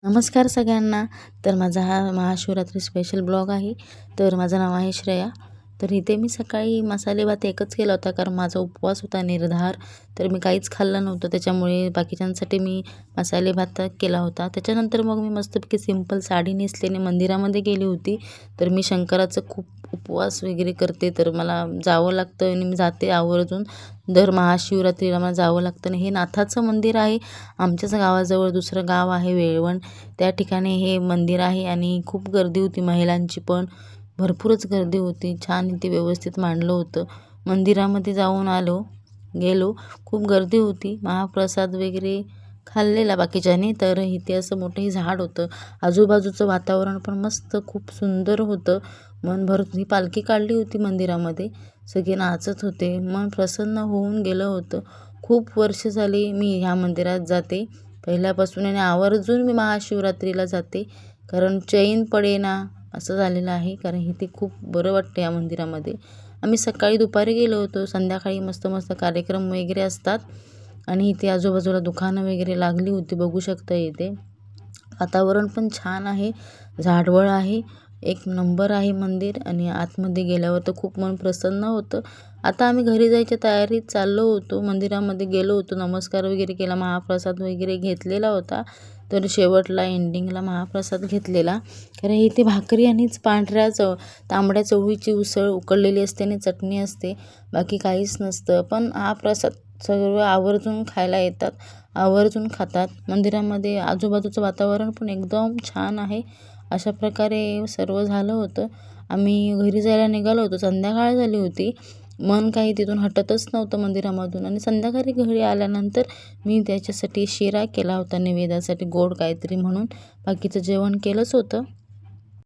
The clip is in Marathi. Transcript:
नमस्कार सगळ्यांना. तर माझा हा महाशिवरात्री स्पेशल ब्लॉग आहे. तर माझं नाव आहे श्रेया. तर इथे मी सकाळी मसाले भात एकच केला होता, कारण माझा उपवास होता निर्धार. तर मी काहीच खाल्लं नव्हतं, त्याच्यामुळे बाकीच्यांसाठी मी मसाले भात केला होता. त्याच्यानंतर मग मी मस्तपैकी सिंपल साडी नेसल्याने मंदिरामध्ये गेली होती. तर मी शंकराचं खूप उपवास वगैरे करते, तर मला जावं लागतं आणि मी जाते आवर्जून. दर महाशिवरात्रीला मला जावं लागतं आणि हे नाथाचं मंदिर आहे. आमच्याच गावाजवळ दुसरं गाव आहे वेळवण, त्या ठिकाणी हे मंदिर आहे आणि खूप गर्दी होती महिलांची पण. भरपूरच गर्दी होती. छान इथे व्यवस्थित मांडलं होतं. मंदिरामध्ये जाऊन गेलो. खूप गर्दी होती. महाप्रसाद वगैरे खाल्लेला बाकीच्याने. तर इथे असं मोठंही झाड होतं. आजूबाजूचं वातावरण पण मस्त खूप सुंदर होतं. मन भरून ही पालखी काढली होती मंदिरामध्ये. सगळे नाचत होते. मन प्रसन्न होऊन गेलं होतं. खूप वर्ष झाली मी ह्या मंदिरात जाते पहिल्यापासून आणि आवर्जून मी महाशिवरात्रीला जाते, कारण चैन पडेना असं झालेलं आहे. कारण इथे खूप बरं वाटतं या मंदिरामध्ये. आम्ही सकाळी दुपारी गेलो होतो. संध्याकाळी मस्त मस्त कार्यक्रम वगैरे असतात आणि इथे आजूबाजूला दुकानं वगैरे लागली होती, बघू शकता इथे. वातावरण पण छान आहे, झाडवळ आहे, एक नंबर आहे मंदिर आणि आतमध्ये गेल्यावर तर खूप मन प्रसन्न होतं. आता आम्ही घरी जायच्या तयारीत चाललो होतो. मंदिरामध्ये गेलो होतो, नमस्कार वगैरे केला, महाप्रसाद वगैरे घेतलेला होता. तर शेवटला एंडिंगला महाप्रसाद घेतलेला. कारण इथे भाकरी आणिच तांबड्या चवळीची उसळ उकळलेली असते आणि चटणी असते, बाकी काहीच नसतं. पण हा प्रसाद सर्व आवर्जून खायला येतात, आवर्जून खातात. मंदिरामध्ये आजूबाजूचं वातावरण पण एकदम छान आहे. अशा प्रकारे सर्व झालं होतं. आम्ही घरी जायला निघालो होतो. संध्याकाळ झाली होती. मन काही तिथून हटतच नव्हतं मंदिरामधून आणि संध्याकाळी घरी आल्यानंतर मी त्याच्यासाठी शिरा केला होता नैवेद्यासाठी, गोड काहीतरी म्हणून. बाकीचं जेवण केलंच होतं.